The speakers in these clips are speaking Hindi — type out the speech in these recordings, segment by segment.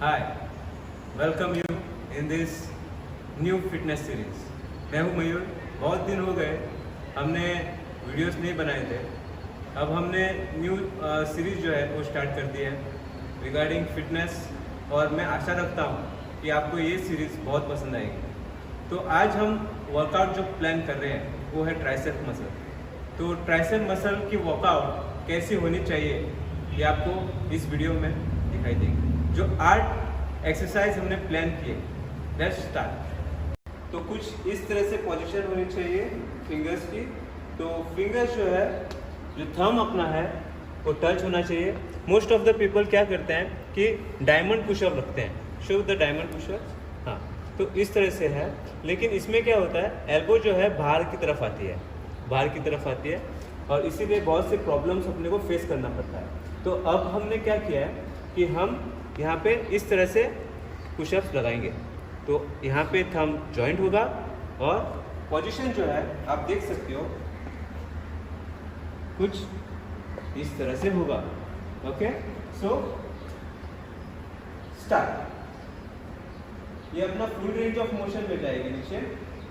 Hi, welcome you in this new fitness series. मैं हूं मयूर। बहुत दिन हो गए हमने वीडियोस नहीं बनाए थे। अब हमने न्यू सीरीज जो है वो स्टार्ट कर दी है रिगार्डिंग फिटनेस, और मैं आशा रखता हूं कि आपको ये सीरीज़ बहुत पसंद आएगी। तो आज हम वर्कआउट जो प्लान कर रहे हैं वो है ट्राइसेप मसल। तो ट्राइसेप मसल की वर्कआउट कैसी होनी चाहिए ये आपको इस वीडियो में दिखाई देगी। जो 8 एक्सरसाइज हमने प्लान किए, लेट्स स्टार्ट। तो कुछ इस तरह से पोजीशन होनी चाहिए फिंगर्स की। तो फिंगर्स जो है, जो थंब अपना है वो टच होना चाहिए। मोस्ट ऑफ द पीपल क्या करते हैं कि डायमंड पुशअप रखते हैं। Show the diamond pushup. हाँ, तो इस तरह से है, लेकिन इसमें क्या होता है, एल्बो जो है बाहर की तरफ आती है, बाहर की तरफ आती है, और इसीलिए बहुत से प्रॉब्लम्स अपने को फेस करना पड़ता है। तो अब हमने क्या किया है कि हम यहाँ पे इस तरह से पुशअप्स लगाएंगे। तो यहाँ पे थंब जॉइंट होगा और पोजीशन जो है आप देख सकते हो कुछ इस तरह से होगा। Okay, so start. ये अपना फुल रेंज ऑफ मोशन में जाएगी, नीचे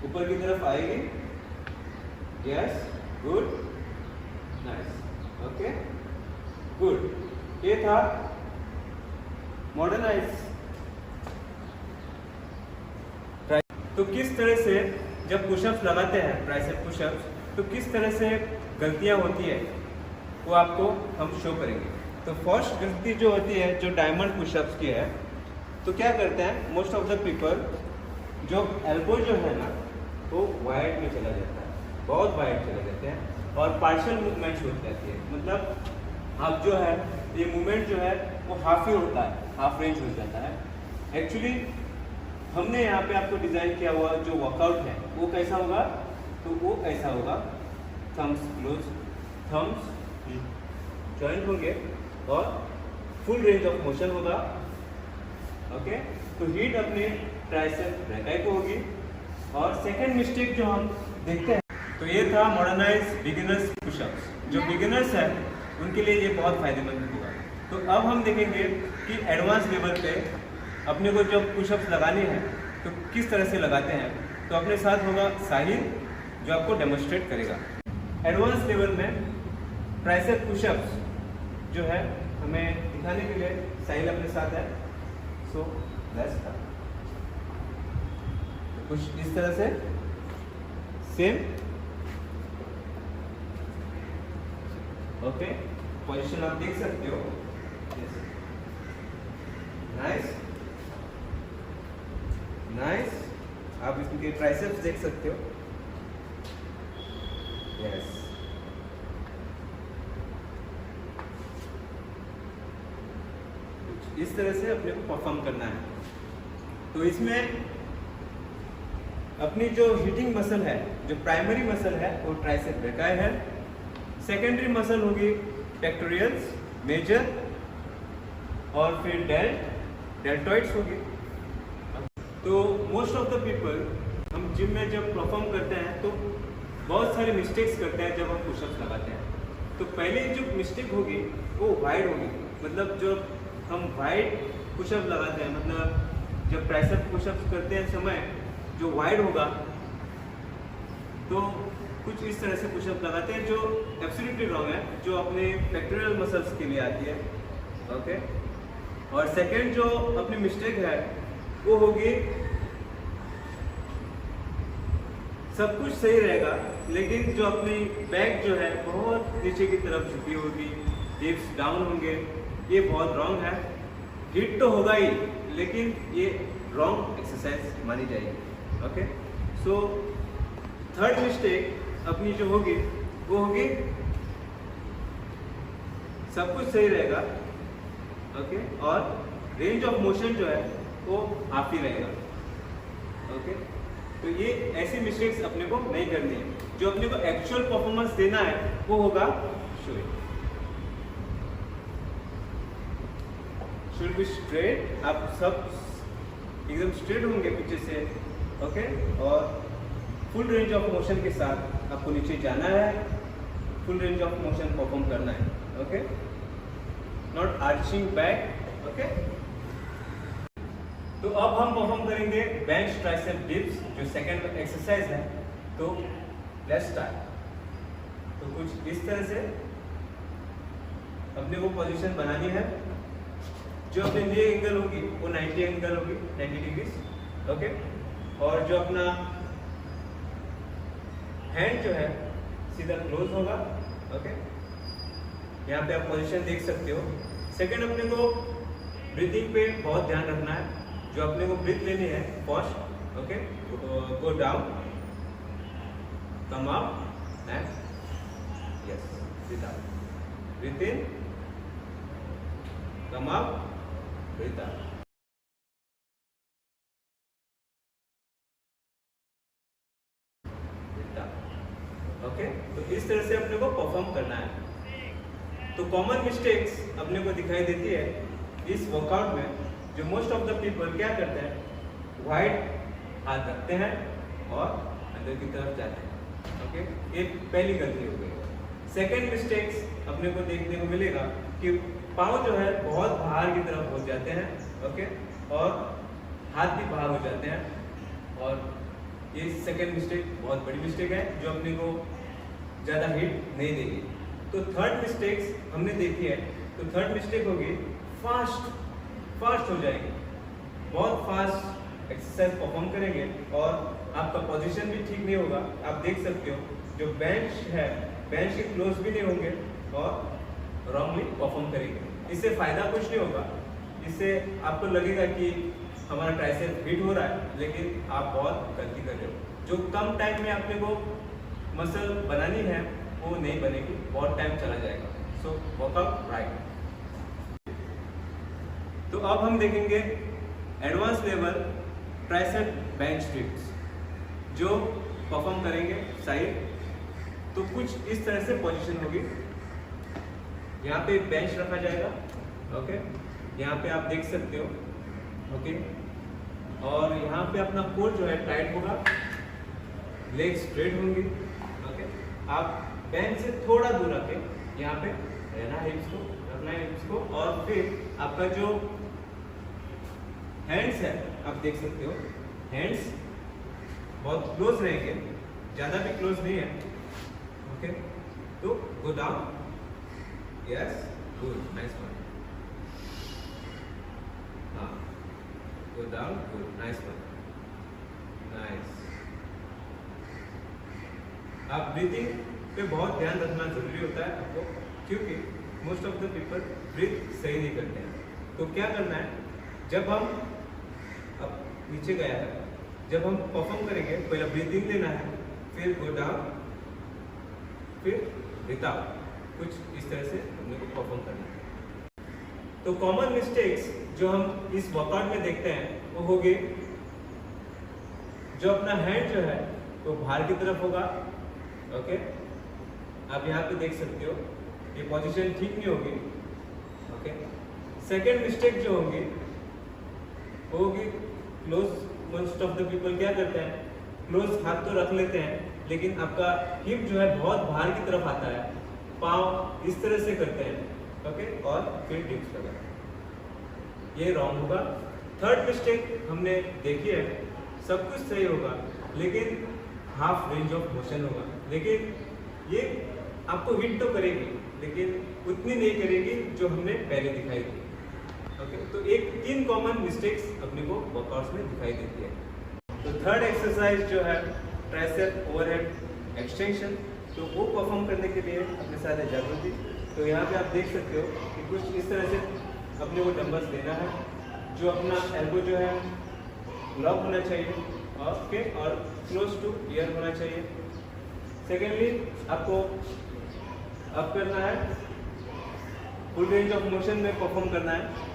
ऊपर की तरफ आएगी। Yes, good, nice, okay, good. ये था मॉडर्नाइज। तो किस तरह से जब पुशअप्स लगाते हैं, ट्राइसेप पुशअप्स, तो किस तरह से गलतियां होती है वो आपको हम शो करेंगे। तो फर्स्ट गलती जो होती है, जो डायमंड पुशअप्स की है, तो क्या करते हैं मोस्ट ऑफ द पीपल, जो एल्बो जो है ना वो वाइड में चला जाता है, बहुत वाइड चले जाते हैं, और पार्शियल मूवमेंट्स हो जाती है। मतलब आप जो है ये मूवमेंट जो है वो हाफ ही होता है, हाफ रेंज हो जाता है। एक्चुअली हमने यहाँ पे आपको डिजाइन किया हुआ जो वर्कआउट है वो कैसा होगा, तो वो ऐसा होगा। थम्स क्लोज, थम्स जॉइंट होंगे और फुल रेंज ऑफ मोशन होगा। ओके, तो हीट अपने ट्राइसेप ब्रैकाई को होगी। और सेकंड मिस्टेक जो हम देखते हैं, तो ये था मॉडर्नाइज बिगिनर्स पुशअप्स। जो बिगिनर्स है उनके लिए ये बहुत फायदेमंद होगा। तो अब हम देखेंगे कि एडवांस लेवल पे अपने को जब पुशअप्स लगाने हैं तो किस तरह से लगाते हैं। तो अपने साथ होगा साहिल, जो आपको डेमोन्स्ट्रेट करेगा। एडवांस लेवल में ट्राइसेप पुशअप्स जो है हमें दिखाने के लिए साहिल अपने साथ है। So let's start. कुछ इस तरह से सेम। ओके, पोजीशन आप देख सकते हो। Nice, nice. आप इसके ट्राइसेप्स देख सकते हो। यस, इस तरह से अपने को परफॉर्म करना है। तो इसमें अपनी जो हिटिंग मसल है, जो प्राइमरी मसल है वो ट्राइसेप ब्रैकाई है। सेकेंडरी मसल होगी पेक्टोरियल्स, मेजर, और फिर डेल्टॉइड्स होगी। तो मोस्ट ऑफ द पीपल हम जिम में जब परफॉर्म करते हैं तो बहुत सारे मिस्टेक्स करते हैं जब हम पुशअप्स लगाते हैं। तो पहले जो मिस्टेक होगी वो वाइड होगी। मतलब जो हम वाइड पुशअप लगाते हैं, मतलब जब ट्राइसेप पुशअप्स करते हैं समय जो वाइड होगा, तो कुछ इस तरह से पुशअप लगाते हैं जो एब्सोल्युटली रॉन्ग है, जो अपने पेक्टोरियल मसल्स के लिए आती है। ओके, और सेकंड जो अपनी मिस्टेक है वो होगी, सब कुछ सही रहेगा लेकिन जो अपनी बैक जो है बहुत नीचे की तरफ झुकी होगी, हिप्स डाउन होंगे, ये बहुत रॉन्ग है। हिट तो होगा ही लेकिन ये रॉन्ग एक्सरसाइज मानी जाएगी। ओके, सो थर्ड मिस्टेक अपनी जो होगी वो होगी, सब कुछ सही रहेगा, ओके, और रेंज ऑफ मोशन जो है वो हाफ ही रहेगा। ओके, तो ये ऐसी मिस्टेक्स अपने को नहीं करनी है। जो अपने को एक्चुअल परफॉर्मेंस देना है वो होगा शुड बी स्ट्रेट। आप सब एकदम स्ट्रेट होंगे पीछे से। ओके, और फुल रेंज ऑफ मोशन के साथ आपको नीचे जाना है, full range of motion perform करना है। Okay, not arching back. Okay, तो अब हम परफॉर्म करेंगे बेंच ट्राइसेप डिप्स, जो सेकंड एक्सरसाइज है। तो लेट्स स्टार्ट। तो कुछ इस तरह से अपने को पोजीशन बनानी है। जो अपनी ये एंगल होगी वो 90 एंगल होगी, 90 डिग्रीज। ओके, और जो अपना हैंड जो है सीधा क्लोज होगा। ओके, यहाँ पे आप पोजीशन देख सकते हो। सेकंड, अपने को ब्रीथिंग पे बहुत ध्यान रखना है। जो अपने को ब्रीथ लेनी है first, okay, go down, come up and yes, breathe out, breathe in, come up, breathe out. Okay, तो इस तरह से अपने को परफॉर्म करना है। तो कॉमन मिस्टेक्स अपने को दिखाई देती है इस वर्कआउट में। जो मोस्ट ऑफ द पीपल क्या करते हैं, वाइड हाथ रखते हैं और अंदर की तरफ जाते हैं। ओके, ये पहली गलती हो गई। सेकेंड मिस्टेक्स अपने को देखने को मिलेगा कि पाँव जो है बहुत बाहर की तरफ हो जाते हैं। ओके, और हाथ भी बाहर हो जाते हैं। और ये सेकेंड मिस्टेक बहुत बड़ी मिस्टेक है, जो अपने को ज़्यादा हिट नहीं देगी। तो थर्ड मिस्टेक्स हमने देखी है। तो थर्ड मिस्टेक होगी फास्ट हो जाएगी, बहुत फास्ट एक्सरसाइज परफॉर्म करेंगे और आपका पोजीशन भी ठीक नहीं होगा। आप देख सकते हो जो बेंच है, बेंच के क्लोज भी नहीं होंगे और रॉन्गली परफॉर्म करेंगे। इससे फायदा कुछ नहीं होगा। इससे आपको लगेगा कि हमारा ट्राइसेप हिट हो रहा है, लेकिन आप बहुत गलती कर रहे हो। जो कम टाइम में अपने को मसल बनानी है वो नहीं बनेगी, बहुत टाइम चला जाएगा। So workout right. तो अब हम देखेंगे advance level tricep bench dips, जो परफॉर्म करेंगे साइड। तो कुछ इस तरह से पोजीशन होगी। यहाँ पे बेंच रखा जाएगा। ओके, यहाँ पे आप देख सकते हो। ओके, और यहाँ पे अपना कोर जो है टाइट होगा, लेग स्ट्रेट होंगी। ओके, आप बेंच से थोड़ा दूर रखें, यहाँ पे रहना है हिप्स को, रखना है हिप्स को। और फिर आपका जो हैंड्स है आप देख सकते हो, हैंड्स बहुत क्लोज रहेंगे, ज़्यादा भी क्लोज नहीं है। ओके, तो go down, yes, good, nice one. हाँ, go down, good, nice one, nice. आप ब्रीथिंग पे बहुत ध्यान रखना जरूरी होता है आपको, क्योंकि most of the people breathe सही नहीं करते हैं। तो क्या करना है, जब हम अब नीचे गया है, जब हम परफॉर्म करेंगे पहले ब्रीथिंग लेना है, फिर गो डाउन, फिर ब्रीथ आउट। कुछ इस तरह से हमने को परफॉर्म करना है। तो कॉमन मिस्टेक्स जो हम इस वर्कआउट में देखते हैं वो होगी, जो अपना हैंड जो है वो बाहर की तरफ होगा। ओके, आप यहाँ पे देख सकते हो ये पोजीशन ठीक नहीं होगी। ओके, सेकेंड मिस्टेक जो होगी वो होगी close. Most of the people क्या करते हैं, क्लोज हाथ तो रख लेते हैं, लेकिन आपका हिप जो है बहुत बाहर की तरफ आता है, पाँव इस तरह से करते हैं। ओके, और फिर डिप्स लगाते हैं, ये रॉन्ग होगा। थर्ड मिस्टेक हमने देखी है, सब कुछ सही होगा लेकिन हाफ रेंज ऑफ मोशन होगा, लेकिन ये आपको हिट तो करेगी लेकिन उतनी नहीं करेगी जो हमने पहले दिखाई थी। ओके, तो एक 3 कॉमन मिस्टेक्स अपने को वर्कआउट्स में दिखाई देती है। तो थर्ड एक्सरसाइज जो है ट्राइसेप ओवरहेड एक्सटेंशन, तो वो परफॉर्म करने के लिए अपने साथ है जागृति। तो यहाँ पे आप देख सकते हो कि कुछ इस तरह से अपने को डंबल्स देना है। जो अपना एल्बो जो है लॉक होना चाहिए, ओके, और क्लोज टू ईयर होना चाहिए। सेकेंडली आपको अप करना है, फुल रेंज ऑफ मोशन में परफॉर्म करना है।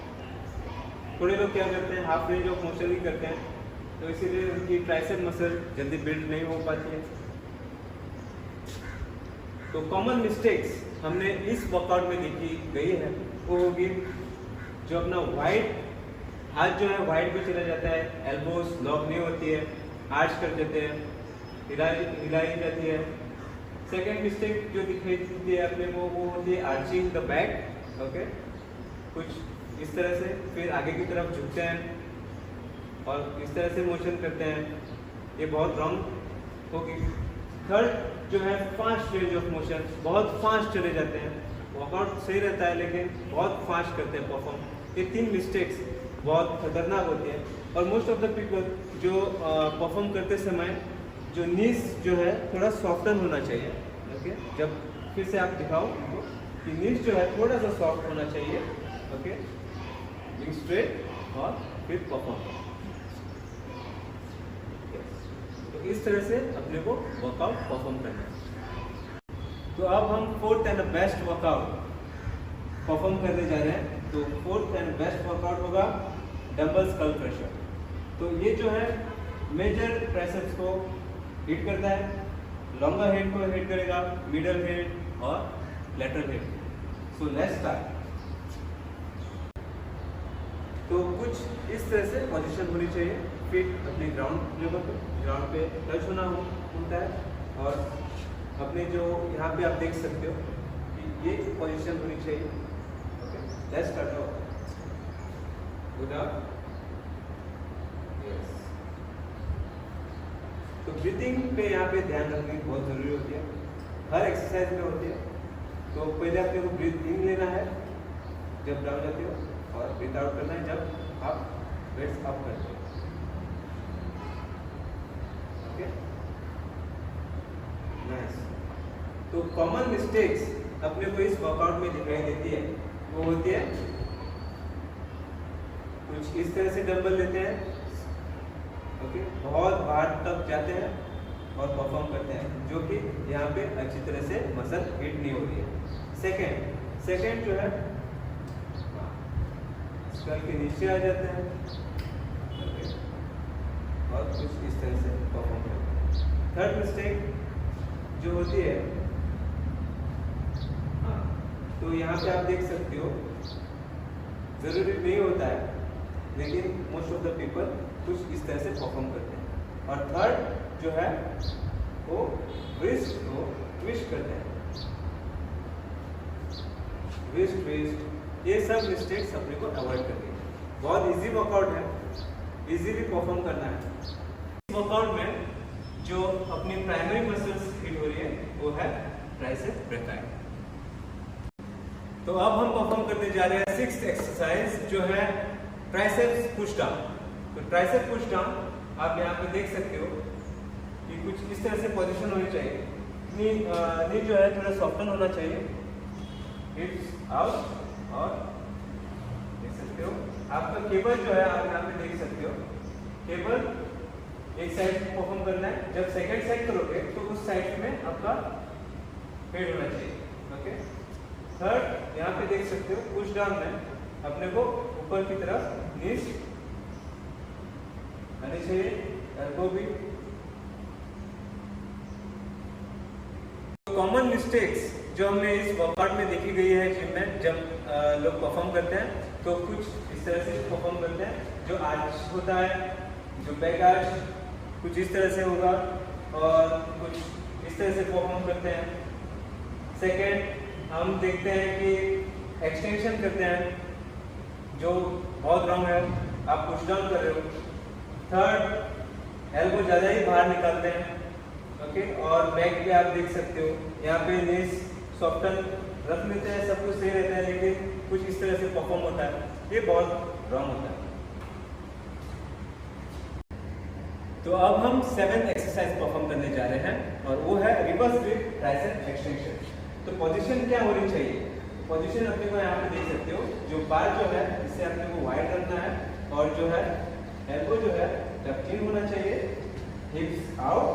थोड़े लोग क्या करते हैं, हाफ रेंज ऑफ मोशन ही करते हैं, तो इसीलिए उनकी ट्राइसेप मसल जल्दी बिल्ड नहीं हो पाती है। तो कॉमन मिस्टेक्स हमने इस वर्कआउट में देखी गई है वो होगी, जो अपना वाइड हाथ जो है वाइड पे चला जाता है, एल्बोस लॉक नहीं होती है, आर्च कर देते हैं, हिलाई जाती है। सेकेंड मिस्टेक जो दिखाई देती है अपने को वो होती है आर्चिंग द बैक। ओके, कुछ इस तरह से, फिर आगे की तरफ झुकते हैं, और इस तरह से मोशन करते हैं, ये बहुत रॉन्ग होगी। थर्ड जो है फास्ट रेंज ऑफ मोशन, बहुत फास्ट चले जाते हैं, वर्कआउट सही रहता है लेकिन बहुत फास्ट करते हैं परफॉर्म। ये 3 मिस्टेक्स बहुत खतरनाक होती है और मोस्ट ऑफ द पीपल जो परफॉर्म करते समय जो नीज जो है थोड़ा सॉफ्टन होना चाहिए। ओके, जब फिर से आप दिखाओ उनको कि नीज जो है थोड़ा सा सॉफ्ट होना चाहिए। ओके, विंग स्ट्रेट और फिर परफॉर्म। तो इस तरह से अपने को वर्कआउट परफॉर्म करना है। तो अब हम fourth and best workout perform करने जा रहे हैं। तो फोर्थ एंड बेस्ट वर्कआउट होगा डंबल स्कल क्रशर। तो ये जो है मेजर ट्राइसेप्स को हिट करता है, लॉन्गर हेड को हिट करेगा, मिडल हेड और lateral head. So let's start. तो कुछ इस तरह से पोजीशन होनी चाहिए, फिट अपने ग्राउंड लेवल पे, ग्राउंड पे टच होता है और अपने जो यहाँ पे आप देख सकते हो कि ये पोजीशन होनी चाहिए। Okay, let's start. Good up. Yes. तो ब्रीथिंग पे यहाँ पे ध्यान रखने की बहुत ज़रूरी होती है, हर एक्सरसाइज में होती है। तो पहले आपको ब्रीथ इन लेना है जब डाउन जाते हो और ब्रीथ आउट करना है जब आप वेट्स अप करते हो। Okay, nice. तो कॉमन मिस्टेक्स अपने को इस वर्कआउट में दिखाई देती है, वो होती है कुछ इस तरह से डंबल लेते हैं, ओके, बहुत बाहर तक जाते हैं और परफॉर्म करते हैं, जो कि यहाँ पे अच्छी तरह से मसल हिट नहीं हो रही है। सेकेंड जो है स्कल के नीचे आ जाते हैं, ओके, और कुछ इस तरह से परफॉर्म करते हैं। थर्ड मिस्टेक जो होती है, तो यहाँ पे आप देख सकते हो, जरूरी नहीं होता है लेकिन मोस्ट ऑफ द पीपल कुछ इस तरह से परफॉर्म करते हैं। और थर्ड जो है वो रिस्ट को ट्विस्ट करते हैं, रिस्ट ट्विस्ट। ये सब मिस्टेक्स अपने को अवॉइड करनी है। बहुत इजी वर्कआउट है, इजीली परफॉर्म करना है। इस वर्कआउट में जो अपनी प्राइमरी मसल्स हिट हो रही है वो है ट्राइसेप ब्रैकियस। तो अब हम परफॉर्म करने जा रहे हैं 6th एक्सरसाइज जो है ट्राइसेप्स पुश डाउन। तो ट्राइसेप पुश डाउन आप यहाँ पे देख सकते हो कि कुछ इस तरह से पोजीशन होनी चाहिए। नी जो है थोड़ा सॉफ्टन होना चाहिए, हिप्स आउट, और देख सकते हो आपका केबल जो है आप यहाँ पे देख सकते हो, केबल एक साइड परफॉर्म करना है। जब सेकंड साइड करोगे तो उस साइड में आपका हेड होना चाहिए। ओके, थर्ड यहाँ पे देख सकते हो पुश डाउन में अपने को ऊपर की तरफ नीज आनी चाहिए, एल्बो भी। कॉमन मिस्टेक्स जो हमने इस वर्कआउट में देखी गई है जिम में, जब लोग परफॉर्म करते हैं तो कुछ इस तरह से परफॉर्म करते हैं। जो आर्च होता है, जो बैक आर्च कुछ इस तरह से होगा और कुछ इस तरह से परफॉर्म करते हैं। सेकेंड हम देखते हैं कि एक्सटेंशन करते हैं, जो बहुत रॉन्ग है, आप पुश डाउन कर रहे हो। थर्ड एल्बो ज़्यादा ही बाहर निकालते हैं, ओके, और बैक पे आप देख सकते हो यहाँ पे नीज सॉफ्टन रख लेते हैं, सब कुछ सही रहता है लेकिन कुछ इस तरह से परफॉर्म होता है, ये बहुत रॉन्ग होता है। तो अब हम 7th एक्सरसाइज परफॉर्म करने जा रहे हैं और वो है रिवर्स ग्रिप ट्राइसेप एक्सटेंशन। तो पोजीशन क्या होनी चाहिए? पोजीशन अपने को यहाँ पे देख सकते हो, जो बार जो है इससे अपने को वाइड रखना है और जो है एल्बो जो है टक इन होना चाहिए, हिप्स आउट,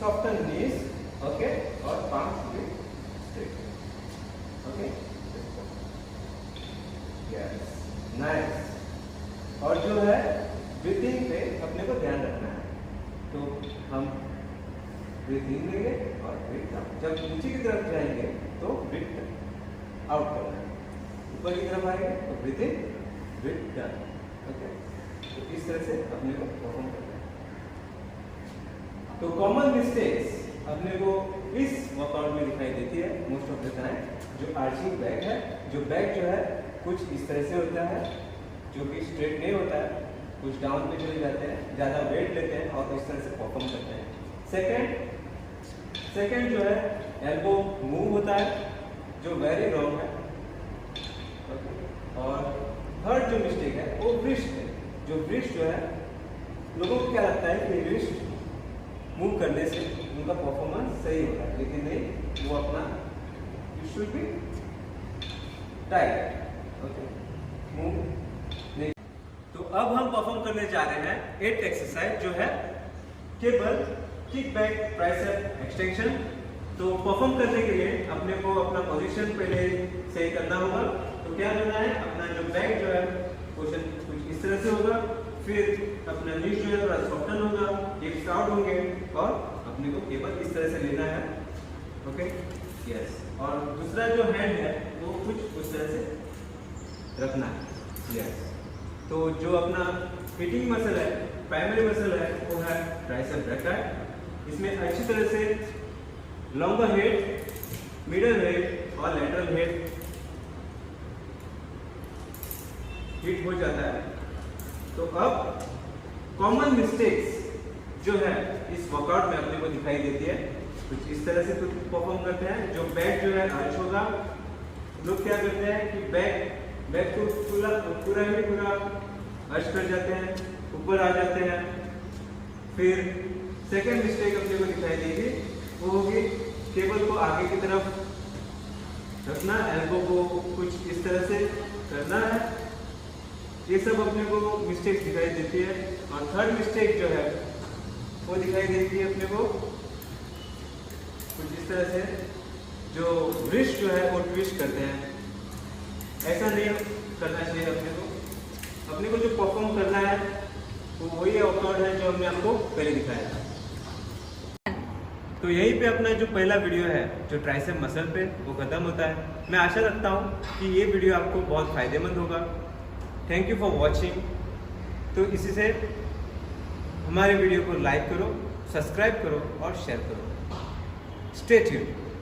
सॉफ्टन नीज, ओके, और पाम्स भी स्ट्रेट। Okay, yes, nice. और जो है ब्रीथिंग पे अपने को ध्यान रखना है। तो हम ब्रीथ इन लेंगे और ब्रीथ आउट। जब नीचे की तरफ जाएंगे तो ब्रीथ आउट करना है, ऊपर की तरफ आएंगे तो ब्रीथ इन, ब्रीथ डाउन। ओके, तो इस तरह से अपने को परफॉर्म करना है। तो कॉमन मिस्टेक्स अपने को इस वर्कआउट में दिखाई देती है मोस्ट ऑफ द टाइम। जो आर्चिंग बैक है, जो बैक जो है कुछ इस तरह से होता है, जो कि स्ट्रेट नहीं होता है, कुछ डाउन पे चले जाते हैं, ज़्यादा वेट लेते हैं और इस तरह से परफॉर्म करते हैं। सेकंड जो है एल्बो मूव होता है, जो वेरी रॉन्ग है। और थर्ड जो मिस्टेक है वो रिस्ट है। जो रिस्ट जो है, लोगों को क्या लगता है कि रिस्ट मूव करने से उनका परफॉर्मेंस सही होता है, लेकिन नहीं, वो अपना it should be tight, okay, move नहीं। तो अब हम परफॉर्म करने जा रहे हैं 8th एक्सरसाइज, जो है cable kick back tricep extension. तो परफॉर्म करने के लिए अपने को अपना पोजीशन पहले सही करना होगा। तो क्या करना है, अपना जो बैक जो है पोजीशन कुछ इस तरह से होगा, फिर अपना नीज जो है थोड़ा सॉफ्टन होगा, हिप्स आउट होंगे और अपने को केबल इस तरह से लेना है, ओके, यस। और दूसरा जो हैंड है वो कुछ उस तरह से रखना है, यस। तो जो अपना फिटिंग मसल है, प्राइमरी मसल है, वो है ट्राइसेप ब्रैकेट। इसमें अच्छी तरह से लॉन्गर हेड, मिडल हेड और लेटरल हेड हिट हो जाता है। तो अब कॉमन मिस्टेक्स जो है इस वर्कआउट में अपने को दिखाई देती है, कुछ इस तरह से कुछ परफॉर्म करते हैं। जो बैक जो है आर्च होगा, लोग क्या करते हैं कि बैक को पूरा अर्च कर जाते हैं, ऊपर आ जाते हैं। फिर सेकंड मिस्टेक अपने को दिखाई देगी, वो होगी केबल को आगे की तरफ रखना, एल्बो को कुछ इस तरह से करना है। ये सब अपने को मिस्टेक दिखाई देती है। और थर्ड मिस्टेक जो है वो दिखाई देती है अपने को कुछ इस तरह से, जो रिस्ट जो है वो ट्विस्ट करते हैं। ऐसा नहीं करना चाहिए अपने को जो परफॉर्म करना है वो वही वर्कआउट है जो हमने आपको पहले दिखाया था। तो यहीं पे अपना जो पहला वीडियो है जो ट्राइसेप मसल पे, वो खत्म होता है। मैं आशा रखता हूँ कि ये वीडियो आपको बहुत फायदेमंद होगा। Thank you for watching. तो इसी से हमारे वीडियो को लाइक करो, सब्सक्राइब करो और शेयर करो। Stay tuned.